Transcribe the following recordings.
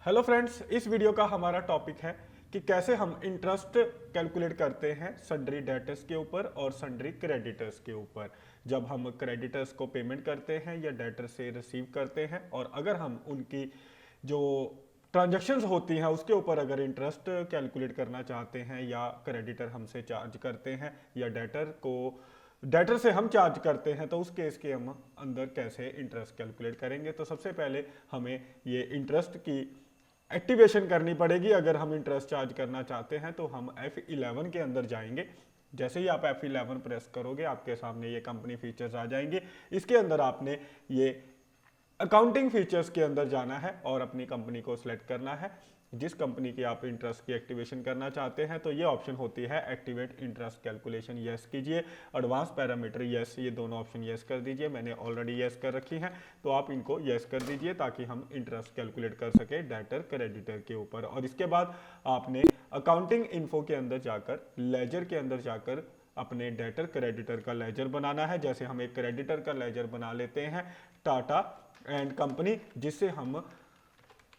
Hello friends, इस video का हमारा टॉपिक है कि कैसे हम इंटरेस्ट कैलकुलेट करते हैं सन्ड्री डेटर्स के ऊपर और सन्ड्री क्रेडिटर्स के ऊपर। जब हम क्रेडिटर्स को पेमेंट करते हैं या डेटर से रिसीव करते हैं और अगर हम उनकी जो ट्रांजैक्शंस होती हैं उसके ऊपर अगर इंटरेस्ट कैलकुलेट करना चाहते हैं या क्रेडिटर हमसे चार्ज करते हैं या डेटर से हम चार्ज करते हैं तो उस केस के हम अंदर कैसे इंटरेस्ट कैलकुलेट करेंगे। तो सबसे पहले हमें ये इंटरेस्ट की एक्टिवेशन करनी पड़ेगी। अगर हम इंटरेस्ट चार्ज करना चाहते हैं तो हम F11 के अंदर जाएंगे। जैसे ही आप F11 प्रेस करोगे आपके सामने ये कंपनी फीचर्स आ जाएंगे। इसके अंदर आपने ये अकाउंटिंग फीचर्स के अंदर जाना है और अपनी कंपनी को सिलेक्ट करना है जिस कंपनी की आप इंटरेस्ट की एक्टिवेशन करना चाहते हैं। तो ये ऑप्शन होती है एक्टिवेट इंटरेस्ट कैलकुलेशन, यस कीजिए। एडवांस पैरामीटर यस, ये दोनों ऑप्शन यस कर दीजिए। मैंने ऑलरेडी यस कर रखी हैं तो आप इनको यस कर दीजिए ताकि हम इंटरेस्ट कैलकुलेट कर सके डेटर क्रेडिटर के ऊपर। और इसके बाद आपने अकाउंटिंग इन्फो के अंदर जाकर लेजर के अंदर जाकर अपने डेटर क्रेडिटर का लेजर बनाना है। जैसे हम एक क्रेडिटर का लेजर बना लेते हैं टाटा एंड कंपनी, जिससे हम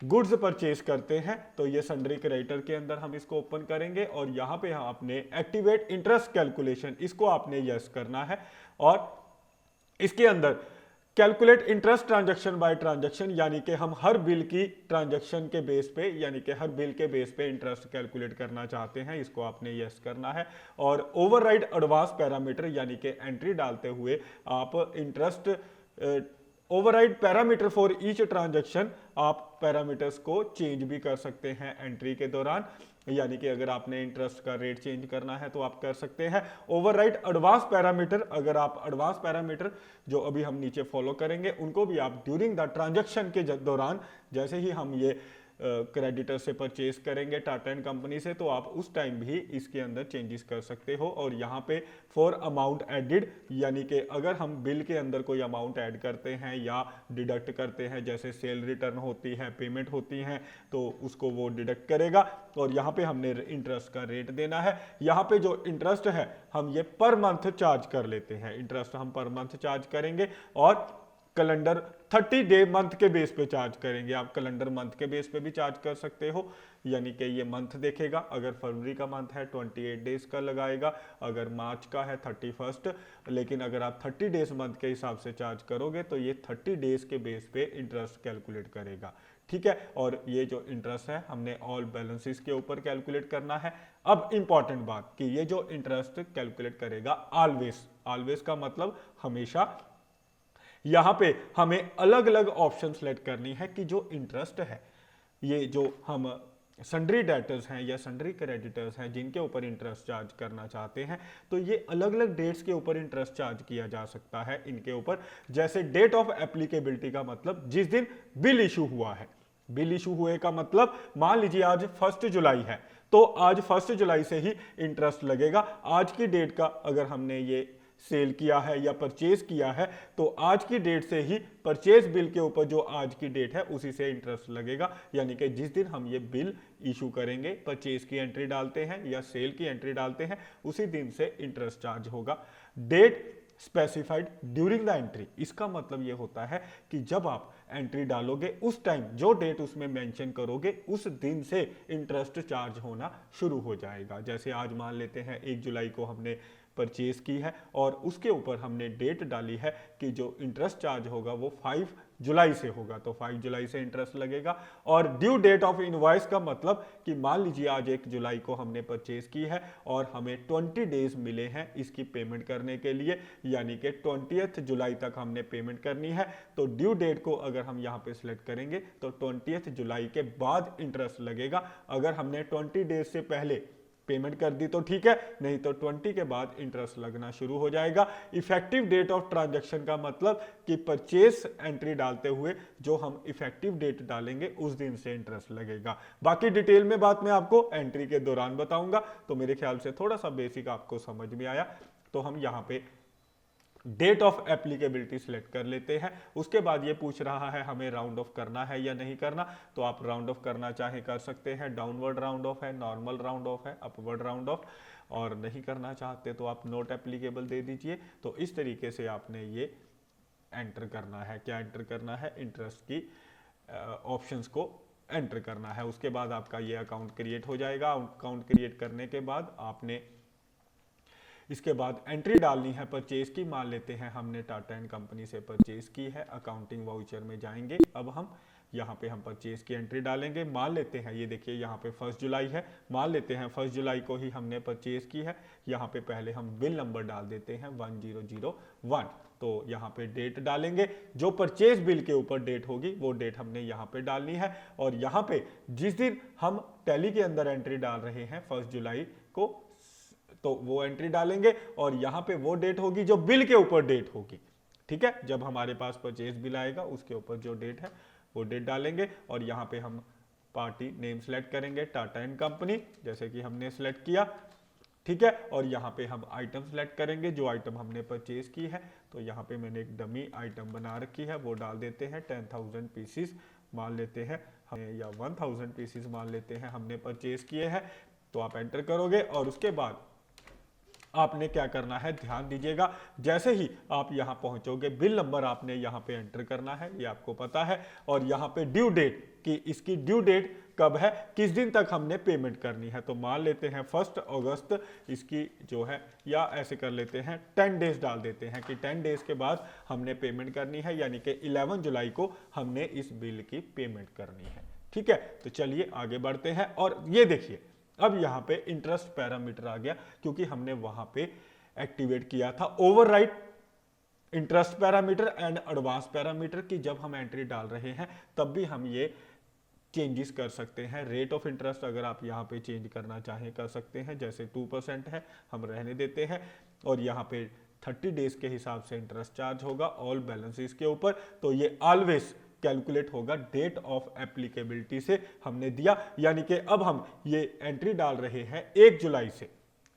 गुड्स परचेज करते हैं। तो ये सन्ड्री क्रेडिटर के अंदर हम इसको ओपन करेंगे और यहाँ पे हम अपने एक्टिवेट इंटरेस्ट कैलकुलेशन इसको आपने यस करना है। और इसके अंदर calculate interest transaction bye transaction, यानी कि हम हर बिल की ट्रांजैक्शन के बेस पे यानी कि हर बिल के बेस पे इंटरेस्ट कैलकुलेट करना चाहते हैं, इसको आपने यस करना है। और ओवरराइड एडवांस पैरामीटर यानी कि एंट्री डालते हुए आप interest override parameter for each transaction, आप पैरामीटर्स को चेंज भी कर सकते हैं एंट्री के दौरान। यानी कि अगर आपने इंटरेस्ट का रेट चेंज करना है तो आप कर सकते हैं। ओवरराइड एडवांस पैरामीटर, अगर आप एडवांस पैरामीटर जो अभी हम नीचे फॉलो करेंगे उनको भी आप ड्यूरिंग द ट्रांजैक्शन के दौरान, जैसे ही हम ये क्रेडिटर से परचेज करेंगे टाटा एंड कंपनी से, तो आप उस टाइम भी इसके अंदर चेंजेस कर सकते हो। और यहाँ पे फॉर अमाउंट एडिड, यानी कि अगर हम बिल के अंदर कोई अमाउंट ऐड करते हैं या डिडक्ट करते हैं, जैसे सेल रिटर्न होती है, पेमेंट होती है, तो उसको वो डिडक्ट करेगा। और यहाँ पे हमने इंटरेस्ट का रेट देना है। यहाँ पे जो इंटरेस्ट है हम ये पर मंथ चार्ज कर लेते हैं। इंटरेस्ट हम पर मंथ चार्ज करेंगे और कैलेंडर 30 डे मंथ के बेस पे चार्ज करेंगे। आप कैलेंडर मंथ के बेस पे भी चार्ज कर सकते हो, यानी कि ये मंथ देखेगा। अगर फरवरी का मंथ है 28 डेज का लगाएगा, अगर मार्च का है 31। लेकिन अगर आप 30 डेज मंथ के हिसाब से चार्ज करोगे तो ये 30 डेज के बेस पे इंटरेस्ट कैलकुलेट करेगा, ठीक है। और ये जो इंटरेस्ट है हमने ऑल बैलेंसेस के ऊपर कैलकुलेट करना है। अब इंपॉर्टेंट बात कि ये जो इंटरेस्ट कैलकुलेट करेगा ऑलवेज, ऑलवेज का मतलब हमेशा, यहां पे हमें अलग अलग ऑप्शन सेलेक्ट करनी है कि जो इंटरेस्ट है, ये जो हम सन्ड्री डेटर्स हैं या सन्ड्री क्रेडिटर्स हैं जिनके ऊपर इंटरेस्ट चार्ज करना चाहते हैं, तो ये अलग अलग डेट्स के ऊपर इंटरेस्ट चार्ज किया जा सकता है इनके ऊपर। जैसे डेट ऑफ एप्लीकेबिलिटी का मतलब जिस दिन बिल इशू हुआ है। बिल इशू हुए का मतलब मान लीजिए आज 1 जुलाई है तो आज 1 जुलाई से ही इंटरेस्ट लगेगा। आज की डेट का अगर हमने ये सेल किया है या परचेज किया है तो आज की डेट से ही परचेज बिल के ऊपर जो आज की डेट है उसी से इंटरेस्ट लगेगा। यानी कि जिस दिन हम ये बिल इशू करेंगे, परचेज की एंट्री डालते हैं या सेल की एंट्री डालते हैं, उसी दिन से इंटरेस्ट चार्ज होगा। Date specified during the entry, इसका मतलब ये होता है कि जब आप एंट्री डालोगे उस टाइम जो डेट उसमें मेंशन करोगे उस दिन से इंटरेस्ट चार्ज होना शुरू हो जाएगा। जैसे आज मान लेते हैं 1 जुलाई को हमने परचेज की है और उसके ऊपर हमने डेट डाली है कि जो इंटरेस्ट चार्ज होगा वो 5 जुलाई से होगा, तो 5 जुलाई से इंटरेस्ट लगेगा। और ड्यू डेट ऑफ इनवॉइस का मतलब कि मान लीजिए आज 1 जुलाई को हमने परचेज की है और हमें 20 डेज मिले हैं इसकी पेमेंट करने के लिए, यानी कि 20 जुलाई तक हमने पेमेंट करनी है। तो ड्यू डेट को अगर हम यहाँ पे सिलेक्ट करेंगे तो 20 जुलाई के बाद इंटरेस्ट लगेगा। अगर हमने 20 डेज से पहले पेमेंट कर दी तो ठीक है, नहीं तो 20 के बाद इंटरेस्ट लगना शुरू हो जाएगा। इफेक्टिव डेट ऑफ ट्रांजैक्शन का मतलब कि परचेज एंट्री डालते हुए जो हम इफेक्टिव डेट डालेंगे उस दिन से इंटरेस्ट लगेगा। बाकी डिटेल में बात मैं आपको एंट्री के दौरान बताऊंगा। तो मेरे ख्याल से थोड़ा सा बेसिक आपको समझ में आया। तो हम यहाँ पे डेट ऑफ एप्लीकेबिलिटी सिलेक्ट कर लेते हैं। उसके बाद ये पूछ रहा है हमें राउंड ऑफ करना है या नहीं करना, तो आप राउंड ऑफ करना चाहे कर सकते हैं। डाउनवर्ड राउंड ऑफ है, नॉर्मल राउंड ऑफ है, अपवर्ड राउंड ऑफ, और नहीं करना चाहते तो आप नोट एप्लीकेबल दे दीजिए। तो इस तरीके से आपने ये एंटर करना है। क्या एंटर करना है? इंटरेस्ट की ऑप्शंस को एंटर करना है। उसके बाद आपका ये अकाउंट क्रिएट हो जाएगा। अकाउंट क्रिएट करने के बाद आपने इसके बाद एंट्री डालनी है परचेज की। मान लेते हैं हमने टाटा एंड कंपनी से परचेज की है, अकाउंटिंग वाउचर में जाएंगे। अब हम यहाँ पे हम परचेज की एंट्री डालेंगे। मान लेते हैं ये देखिए यहाँ पे 1 जुलाई है, मान लेते हैं 1 जुलाई को ही हमने परचेज की है। यहाँ पे पहले हम बिल नंबर डाल देते हैं 1001। तो यहाँ पे डेट डालेंगे, जो परचेज बिल के ऊपर डेट होगी वो डेट हमने यहाँ पे डालनी है। और यहाँ पे जिस दिन हम टैली के अंदर एंट्री डाल रहे हैं 1 जुलाई को, तो वो एंट्री डालेंगे और यहाँ पे वो डेट होगी जो बिल के ऊपर डेट होगी। ठीक है, जब हमारे पास परचेज बिल आएगा उसके ऊपर जो डेट है वो डेट डालेंगे। और यहाँ पे हम पार्टी नेम सेलेक्ट करेंगे टाटा एंड कंपनी, जैसे कि हमने सेलेक्ट किया। ठीक है, और यहाँ पे हम आइटम सेलेक्ट करेंगे जो आइटम हमने परचेज की है। तो यहाँ पे मैंने एक डमी आइटम बना रखी है, वो डाल देते हैं 10,000 पीसीस मान लेते हैं हमें, या 1000 पीसीस मान लेते हैं हमने परचेज किए हैं। तो आप एंटर करोगे और उसके बाद आपने क्या करना है ध्यान दीजिएगा। जैसे ही आप यहां पहुंचोगे बिल नंबर आपने यहां पे एंटर करना है, ये आपको पता है। और यहां पे ड्यू डेट कि इसकी ड्यू डेट कब है, किस दिन तक हमने पेमेंट करनी है। तो मान लेते हैं 1 अगस्त इसकी जो है, या ऐसे कर लेते हैं 10 डेज डाल देते हैं कि 10 डेज के बाद हमने पेमेंट करनी है, यानी कि 11 जुलाई को हमने इस बिल की पेमेंट करनी है। ठीक है, तो चलिए आगे बढ़ते हैं। और ये देखिए अब यहाँ पे इंटरेस्ट पैरामीटर आ गया, क्योंकि हमने वहां पे एक्टिवेट किया था override interest parameter and advance parameter की। जब हम एंट्री डाल रहे हैं तब भी हम ये चेंजेस कर सकते हैं। रेट ऑफ इंटरेस्ट अगर आप यहाँ पे चेंज करना चाहें कर सकते हैं, जैसे 2% है हम रहने देते हैं। और यहाँ पे 30 डेज के हिसाब से इंटरेस्ट चार्ज होगा ऑल बैलेंसेस के ऊपर। तो ये ऑलवेज कैलकुलेट होगा डेट ऑफ एप्लीकेबिलिटी से हमने दिया, यानी कि अब हम ये एंट्री डाल रहे हैं 1 जुलाई से।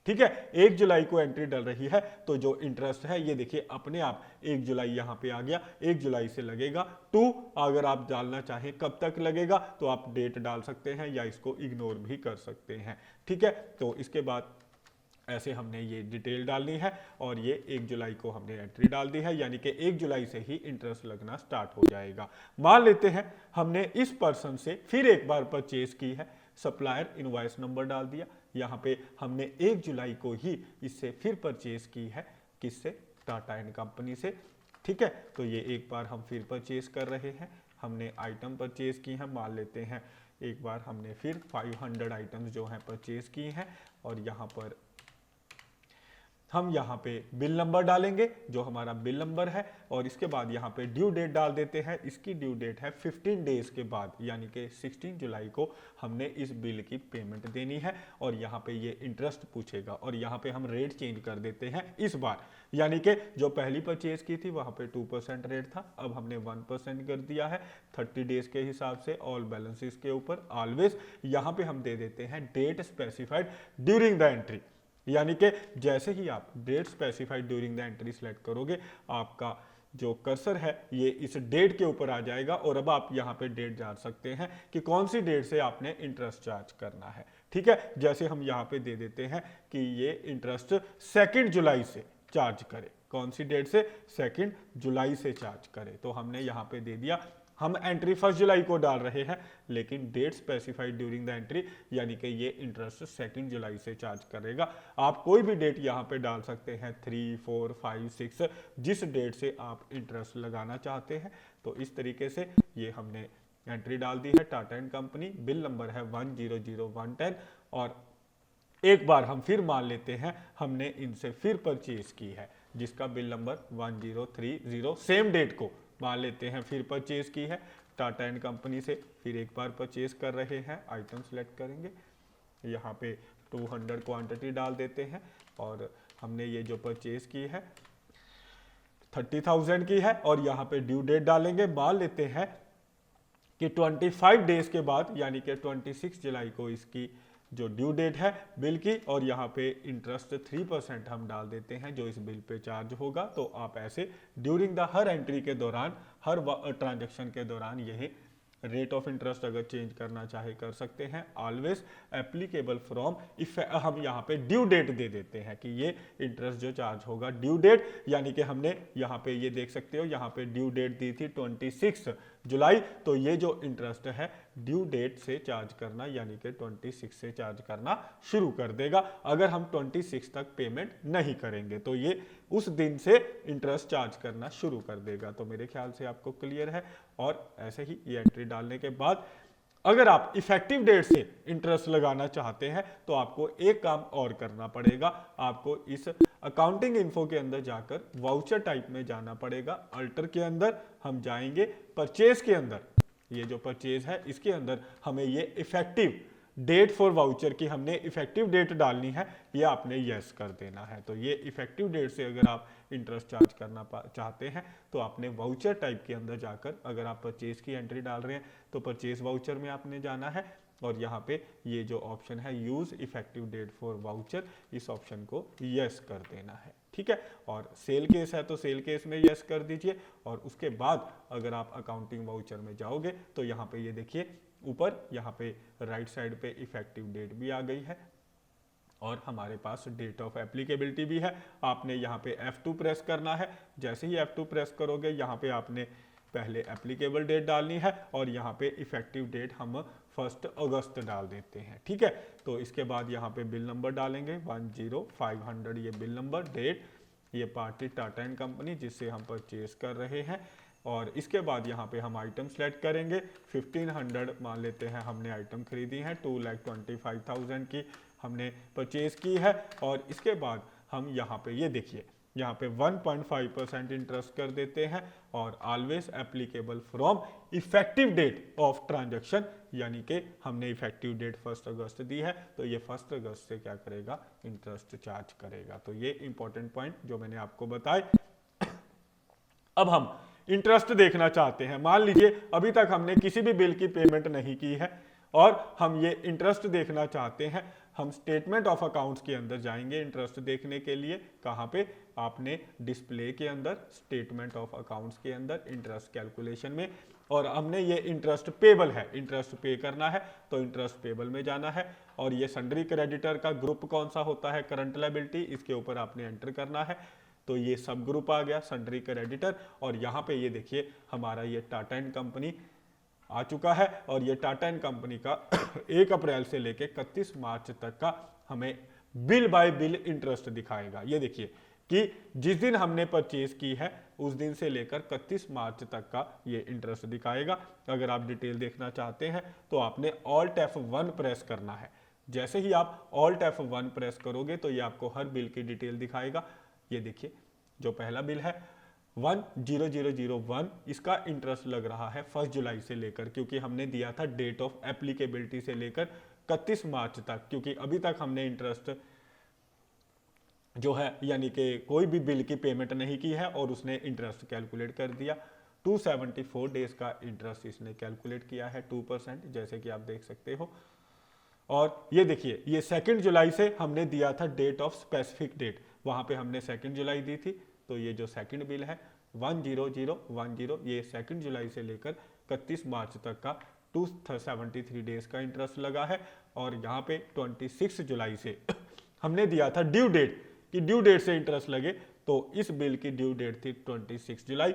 ठीक है, 1 जुलाई को एंट्री डाल रही है, तो जो इंटरेस्ट है ये देखिए अपने आप 1 जुलाई यहां पे आ गया। 1 जुलाई से लगेगा 2, अगर आप डालना चाहें कब तक लगेगा तो आप डेट डाल सकते हैं या इसको इग्नोर भी कर सकते हैं। ठीक है, तो इसके बाद ऐसे हमने ये डिटेल डालनी है और ये 1 जुलाई को हमने एंट्री डाल दी है, यानी कि 1 जुलाई से ही इंटरेस्ट लगना स्टार्ट हो जाएगा। मान लेते हैं हमने इस पर्सन से फिर एक बार परचेज की है, सप्लायर इनवॉइस नंबर डाल दिया। यहाँ पे हमने 1 जुलाई को ही इससे फिर परचेज की है, किससे, टाटा एंड कंपनी से। ठीक है, तो ये एक बार हम फिर परचेज कर रहे हैं, हमने आइटम परचेज की है। मान लेते हैं एक बार हमने फिर 500 आइटम्स जो हैं परचेज की हैं। और यहाँ पर हम यहाँ पे बिल नंबर डालेंगे जो हमारा बिल नंबर है, और इसके बाद यहाँ पे ड्यू डेट डाल देते हैं। इसकी ड्यू डेट है 15 डेज के बाद, यानी कि 16 जुलाई को हमने इस बिल की पेमेंट देनी है। और यहाँ पे ये इंटरेस्ट पूछेगा और यहाँ पे हम रेट चेंज कर देते हैं इस बार, यानी कि जो पहली परचेज की थी वहाँ पे 2% रेट था, अब हमने 1% कर दिया है 30 डेज के हिसाब से ऑल बैलेंसेस के ऊपर। ऑलवेज यहाँ पे हम दे देते हैं date specified during the entry, यानी कि जैसे ही आप date specified during the entry select करोगे आपका जो कर्सर है ये इस डेट के ऊपर आ जाएगा। और अब आप यहाँ पे डेट जान सकते हैं कि कौन सी डेट से आपने इंटरेस्ट चार्ज करना है। ठीक है, जैसे हम यहाँ पे दे देते हैं कि ये इंटरेस्ट 2 जुलाई से चार्ज करे, कौन सी डेट से, 2 जुलाई से चार्ज करे। तो हमने यहाँ पे दे दिया। हम एंट्री 1 जुलाई को डाल रहे हैं, लेकिन date specified during the entry, यानी कि ये इंटरेस्ट 2 जुलाई से चार्ज करेगा। आप कोई भी डेट यहाँ पे डाल सकते हैं, 3, 4, 5, 6, जिस डेट से आप इंटरेस्ट लगाना चाहते हैं। तो इस तरीके से ये हमने एंट्री डाल दी है। Tata and company, bill number है 100110। और एक बार हम फिर मान लेते हैं हमने इनसे फिर परचेज की है, जिसका बिल नंबर 1030, सेम डेट को मान लेते हैं फिर परचेज की है टाटा एंड कंपनी से। फिर एक बार परचेज कर रहे हैं, आइटम सेलेक्ट करेंगे, यहाँ पे 200 क्वांटिटी डाल देते हैं। और हमने ये जो परचेज की है 30,000 की है, और यहाँ पे ड्यू डेट डालेंगे। मान लेते हैं कि 25 डेज के बाद, यानी कि 26 जुलाई को इसकी जो ड्यू डेट है बिल की। और यहाँ पे इंटरेस्ट 3% हम डाल देते हैं जो इस बिल पे चार्ज होगा। तो आप ऐसे ड्यूरिंग द हर एंट्री के दौरान, हर ट्रांजैक्शन के दौरान यही रेट ऑफ इंटरेस्ट अगर चेंज करना चाहे कर सकते हैं। ऑलवेज एप्लीकेबल फ्रॉम इफ हम यहाँ पे ड्यू डेट दे देते हैं कि ये इंटरेस्ट जो चार्ज होगा ड्यू डेट, यानी कि हमने यहाँ पे ये देख सकते हो यहाँ पे ड्यू डेट दी थी 26 जुलाई, तो ये जो इंटरेस्ट है ड्यू डेट से चार्ज करना यानी कि 26 से चार्ज करना शुरू कर देगा। अगर हम 26 तक पेमेंट नहीं करेंगे तो ये उस दिन से इंटरेस्ट चार्ज करना शुरू कर देगा। तो मेरे ख्याल से आपको क्लियर है। और ऐसे ही ये एंट्री डालने के बाद अगर आप इफेक्टिव डेट से इंटरेस्ट लगाना चाहते हैं तो आपको एक काम और करना पड़ेगा। आपको इस अकाउंटिंग इन्फो के अंदर जाकर वाउचर टाइप में जाना पड़ेगा। अल्टर के अंदर हम जाएंगे, परचेज के अंदर, ये जो परचेज है इसके अंदर हमें ये इफेक्टिव डेट फॉर वाउचर की हमने इफेक्टिव डेट डालनी है, ये आपने यस कर देना है। तो ये इफेक्टिव डेट से अगर आप इंटरेस्ट चार्ज करना चाहते हैं तो आपने वाउचर टाइप के अंदर जाकर, अगर आप परचेज की एंट्री डाल रहे हैं तो परचेज वाउचर में आपने जाना है और यहाँ पे ये जो ऑप्शन है use effective date for voucher, इस ऑप्शन को यस कर देना है। ठीक है, और सेल केस है तो सेल केस में यस कर दीजिए। और उसके बाद अगर आप अकाउंटिंग वाउचर में जाओगे तो यहाँ पे ये देखिए ऊपर यहाँ पे राइट साइड पे इफेक्टिव डेट भी आ गई है और हमारे पास डेट ऑफ एप्लीकेबिलिटी भी है। आपने यहाँ पे F2 प्रेस करना है। जैसे ही F2 प्रेस करोगे यहाँ पे आपने पहले एप्लीकेबल डेट डालनी है और यहाँ पे इफेक्टिव डेट हम 1 अगस्त डाल देते हैं। ठीक है, तो इसके बाद यहाँ पे बिल नंबर डालेंगे 10500, ये बिल नंबर, डेट, ये पार्टी टाटा एंड कंपनी जिससे हम परचेज कर रहे हैं। और इसके बाद यहाँ पे हम आइटम सेलेक्ट करेंगे। 1500 मान लेते हैं हमने आइटम खरीदी है, 2,25,000 की हमने परचेज की है। और इसके बाद हम यहाँ पे ये देखिए यहाँ पे 1.5% इंटरेस्ट कर देते हैं और always applicable from effective date of transaction, यानी कि हमने इफेक्टिव डेट 1 अगस्त दी है तो ये 1 अगस्त से क्या करेगा, इंटरेस्ट चार्ज करेगा। तो ये इंपॉर्टेंट पॉइंट जो मैंने आपको बताए। अब हम इंटरेस्ट देखना चाहते हैं। मान लीजिए अभी तक हमने किसी भी बिल की पेमेंट नहीं की है और हम ये इंटरेस्ट देखना चाहते हैं। हम स्टेटमेंट ऑफ अकाउंट्स के अंदर जाएंगे इंटरेस्ट देखने के लिए। कहाँ पे, आपने डिस्प्ले के अंदर, स्टेटमेंट ऑफ अकाउंट्स के अंदर, इंटरेस्ट कैलकुलेशन में, और हमने ये इंटरेस्ट पेबल है, इंटरेस्ट पे करना है तो इंटरेस्ट पेबल में जाना है। और ये सन्ड्री क्रेडिटर का ग्रुप कौन सा होता है, करंट लायबिलिटी, इसके ऊपर आपने एंटर करना है। तो ये सब ग्रुप आ गया सन्ड्री क्रेडिटर। और यहाँ पे ये देखिए हमारा ये टाटा एंड कंपनी आ चुका है और ये टाटा एंड कंपनी का 1 अप्रैल से लेके 31 मार्च तक का हमें बिल बाय बिल इंटरेस्ट दिखाएगा। ये देखिए कि जिस दिन हमने परचेज की है उस दिन से लेकर 31 मार्च तक का ये इंटरेस्ट दिखाएगा। अगर आप डिटेल देखना चाहते हैं तो आपने Alt F1 प्रेस करना है। जैसे ही आप Alt F1 प्रेस करोगे तो ये आपको हर बिल की डिटेल दिखाएगा। ये देखिए जो पहला बिल है 10001, इसका इंटरेस्ट लग रहा है 1 जुलाई से लेकर, क्योंकि हमने दिया था डेट ऑफ एप्लीकेबिलिटी से लेकर 31 मार्च तक, क्योंकि अभी तक हमने इंटरेस्ट जो है यानी कि कोई भी बिल की पेमेंट नहीं की है और उसने इंटरेस्ट कैलकुलेट कर दिया। 274 डेज का इंटरेस्ट इसने कैलकुलेट किया है 2%, जैसे कि आप देख सकते हो। और ये देखिए ये 2 जुलाई से हमने दिया था डेट ऑफ स्पेसिफिक डेट, वहां पे हमने 2 जुलाई दी थी। तो ये जो सेकंड बिल है 10010, ये 2 जुलाई से लेकर 31 मार्च तक का 273 डेज का इंटरेस्ट लगा है। और यहाँ पे 26 जुलाई से हमने दिया था ड्यू डेट कि ड्यू डेट से इंटरेस्ट लगे, तो इस बिल की ड्यू डेट थी 26 जुलाई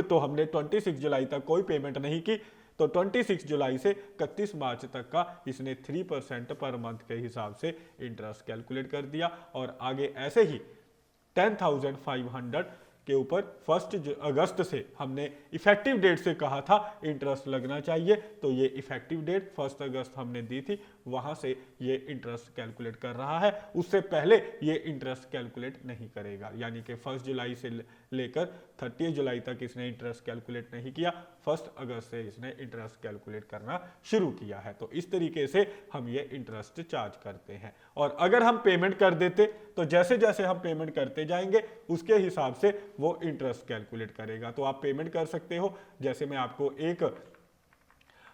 तो हमने 26 जुलाई तक कोई पेमेंट नहीं की, तो 26 जुलाई से 31 मार्च तक का इसने 3% पर मंथ के हिसाब से इंटरेस्ट कैलकुलेट कर दिया। और आगे ऐसे ही 10,500 के ऊपर 1 अगस्त से हमने इफेक्टिव डेट से कहा था इंटरेस्ट लगना चाहिए, तो ये इफेक्टिव डेट 1 अगस्त हमने दी थी, वहां से ये इंटरेस्ट कैलकुलेट कर रहा है। उससे पहले ये इंटरेस्ट कैलकुलेट नहीं करेगा, यानी कि 1 जुलाई से लेकर 30 जुलाई तक इसने इंटरेस्ट कैलकुलेट नहीं किया, 1 अगस्त से इसने इंटरेस्ट कैलकुलेट करना शुरू किया है। तो इस तरीके से हम ये इंटरेस्ट चार्ज करते हैं। और अगर हम पेमेंट कर देते तो जैसे जैसे हम पेमेंट करते जाएंगे उसके हिसाब से वो इंटरेस्ट कैलकुलेट करेगा। तो आप पेमेंट कर सकते हो, जैसे मैं आपको एक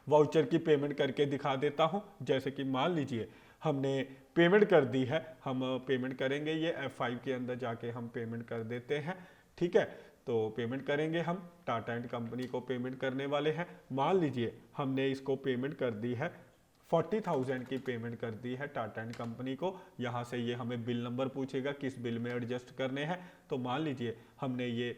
वाउचर की पेमेंट करके दिखा देता हूं। जैसे कि मान लीजिए हमने पेमेंट कर दी है, हम पेमेंट करेंगे, ये F5 के अंदर जाके हम पेमेंट कर देते हैं। ठीक है, तो पेमेंट करेंगे, हम टाटा एंड कंपनी को पेमेंट करने वाले हैं। मान लीजिए हमने इसको पेमेंट कर दी है 40,000 की पेमेंट कर दी है टाटा एंड कंपनी को। यहाँ से ये हमें बिल नंबर पूछेगा किस बिल में एडजस्ट करने हैं। तो मान लीजिए हमने ये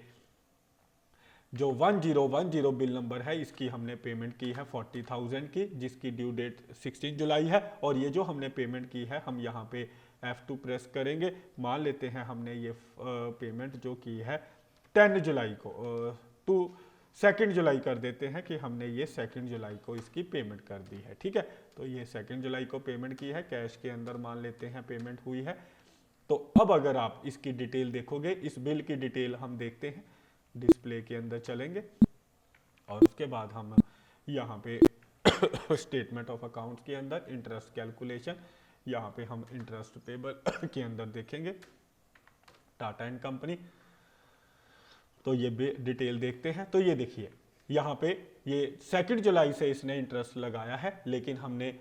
जो 1010 बिल नंबर है इसकी हमने पेमेंट की है 40,000 की, जिसकी ड्यू डेट 16 जुलाई है। और ये जो हमने पेमेंट की है हम यहाँ पे F2 प्रेस करेंगे। मान लेते हैं हमने ये पेमेंट जो की है 10 जुलाई को, टू 2 जुलाई कर देते हैं कि हमने ये 2 जुलाई को इसकी पेमेंट कर दी है। ठीक है, तो ये 2 जुलाई को पेमेंट की है, कैश के अंदर मान लेते हैं पेमेंट हुई है। तो अब अगर आप इसकी डिटेल देखोगे, इस बिल की डिटेल हम देखते हैं, डिस्प्ले के अंदर चलेंगे और उसके बाद हम यहाँ पे स्टेटमेंट ऑफ अकाउंट्स के अंदर इंटरेस्ट कैलकुलेशन, यहाँ पे हम इंटरेस्ट पेबल के अंदर देखेंगे टाटा एंड कंपनी। तो ये डिटेल देखते हैं। तो ये देखिए यहाँ पे ये 2 जुलाई से इसने इंटरेस्ट लगाया है, लेकिन हमने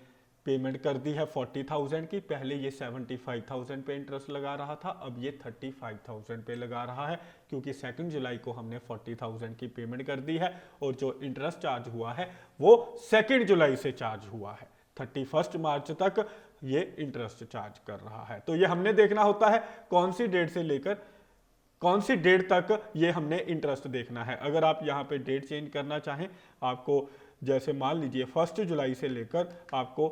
पेमेंट कर दी है 40,000 की। पहले ये 75,000 पे इंटरेस्ट लगा रहा था, अब ये 35,000 पे लगा रहा है, क्योंकि 2 जुलाई को हमने 40,000 की पेमेंट कर दी है और जो इंटरेस्ट चार्ज हुआ है वो 2 जुलाई से चार्ज हुआ है। 31 मार्च तक ये इंटरेस्ट चार्ज कर रहा है। तो ये हमने देखना होता है कौन सी डेट से लेकर कौन सी डेट तक ये हमने इंटरेस्ट देखना है। अगर आप यहाँ पे डेट चेंज करना चाहें, आपको जैसे मान लीजिए 1 जुलाई से लेकर आपको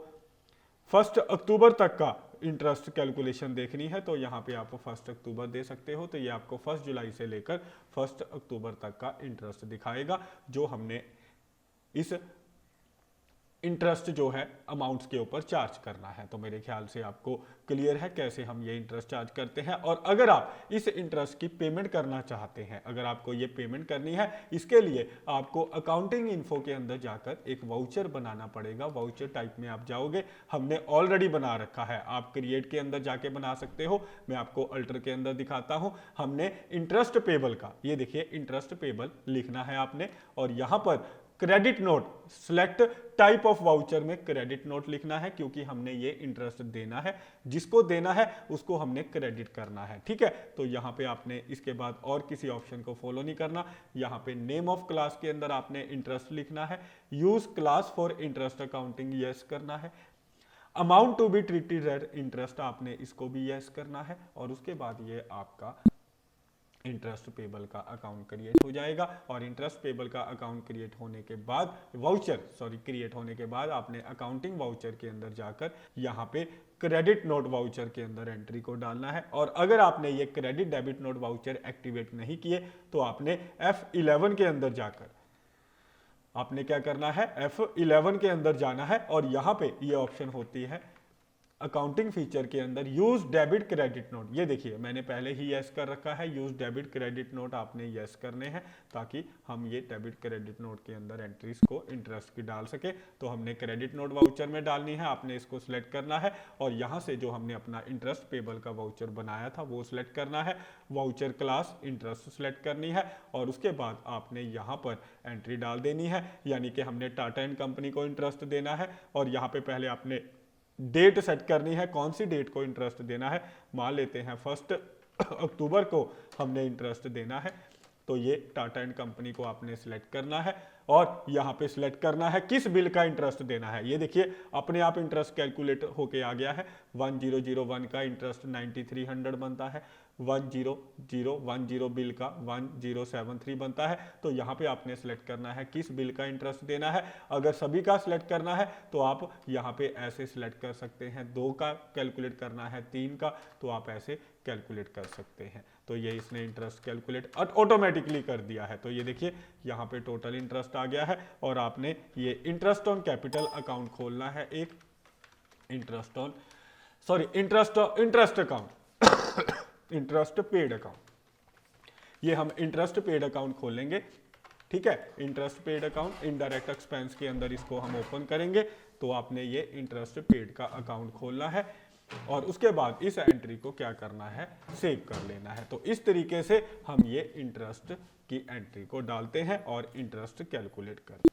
1 अक्टूबर तक का इंटरेस्ट कैलकुलेशन देखनी है, तो यहाँ पे आप 1 अक्टूबर दे सकते हो। तो ये आपको 1 जुलाई से लेकर 1 अक्टूबर तक का इंटरेस्ट दिखाएगा, जो हमने इस इंटरेस्ट जो है अमाउंट्स के ऊपर चार्ज करना है। तो मेरे ख्याल से आपको क्लियर है कैसे हम ये इंटरेस्ट चार्ज करते हैं। और अगर आप इस इंटरेस्ट की पेमेंट करना चाहते हैं, अगर आपको ये पेमेंट करनी है, इसके लिए आपको अकाउंटिंग इन्फो के अंदर जाकर एक वाउचर बनाना पड़ेगा। वाउचर टाइप में आप जाओगे, हमने ऑलरेडी बना रखा है, आप क्रिएट के अंदर जाके बना सकते हो। मैं आपको अल्टर के अंदर दिखाता हूं। हमने इंटरेस्ट पेबल का, ये देखिए इंटरेस्ट पेबल लिखना है आपने, और यहां पर credit note select type of voucher में क्रेडिट नोट लिखना है, क्योंकि हमने ये इंटरेस्ट देना है, जिसको देना है उसको हमने क्रेडिट करना है। ठीक है, तो यहाँ पे आपने इसके बाद और किसी ऑप्शन को फॉलो नहीं करना। यहाँ पे नेम ऑफ क्लास के अंदर आपने इंटरेस्ट लिखना है, use class for interest accounting yes करना है, amount to be treated as interest आपने इसको भी यस करना है, और उसके बाद ये आपका इंटरेस्ट पेबल का अकाउंट क्रिएट हो जाएगा। और इंटरेस्ट पेबल का अकाउंट क्रिएट होने के बाद क्रिएट होने के बाद आपने अकाउंटिंग वाउचर के अंदर जाकर यहाँ पे क्रेडिट नोट वाउचर के अंदर एंट्री को डालना है। और अगर आपने ये credit debit note voucher activate नहीं किए, तो आपने F11 के अंदर जाकर आपने क्या करना है, F11 के अंदर जाना है, और यहाँ पे ये ऑप्शन होती है अकाउंटिंग फीचर के अंदर यूज डेबिट क्रेडिट नोट। ये देखिए मैंने पहले ही यस कर रखा है, यूज डेबिट क्रेडिट नोट आपने यस करने हैं, ताकि हम ये डेबिट क्रेडिट नोट के अंदर एंट्रीज को इंटरेस्ट की डाल सके। तो हमने क्रेडिट नोट वाउचर में डालनी है, आपने इसको सिलेक्ट करना है, और यहाँ से जो हमने अपना इंटरेस्ट पेबल का वाउचर बनाया था वो सिलेक्ट करना है, वाउचर क्लास इंटरेस्ट सिलेक्ट करनी है, और उसके बाद आपने यहाँ पर एंट्री डाल देनी है, यानी कि हमने टाटा एंड कंपनी को इंटरेस्ट देना है। और यहाँ पे पहले आपने डेट सेट करनी है, कौन सी डेट को इंटरेस्ट देना है। मान लेते हैं 1 अक्टूबर को हमने इंटरेस्ट देना है, तो ये टाटा एंड कंपनी को आपने सिलेक्ट करना है, और यहाँ पे सिलेक्ट करना है किस बिल का इंटरेस्ट देना है। ये देखिए अपने आप इंटरेस्ट कैलकुलेट होके आ गया है। 1001 का इंटरेस्ट 9300 बनता है, 1010 बिल का 1073 बनता है। तो यहाँ पे आपने सिलेक्ट करना है किस बिल का इंटरेस्ट देना है। अगर सभी का सिलेक्ट करना है तो आप यहाँ पे ऐसे सिलेक्ट कर सकते हैं, 2 का कैलकुलेट करना है, 3 का, तो आप ऐसे कैलकुलेट कर सकते हैं। तो ये इसने इंटरेस्ट कैलकुलेट ऑटोमेटिकली कर दिया है। तो ये देखिए यहाँ पे टोटल इंटरेस्ट आ गया है, और आपने ये इंटरेस्ट ऑन कैपिटल अकाउंट खोलना है, एक interest account interest paid account, ये हम इंटरेस्ट पेड अकाउंट खोलेंगे। ठीक है, interest paid account indirect expense के अंदर इसको हम ओपन करेंगे। तो आपने ये इंटरेस्ट पेड का अकाउंट खोलना है, और उसके बाद इस एंट्री को क्या करना है, सेव कर लेना है। तो इस तरीके से हम ये इंटरेस्ट की एंट्री को डालते हैं और इंटरेस्ट कैलकुलेट करते हैं।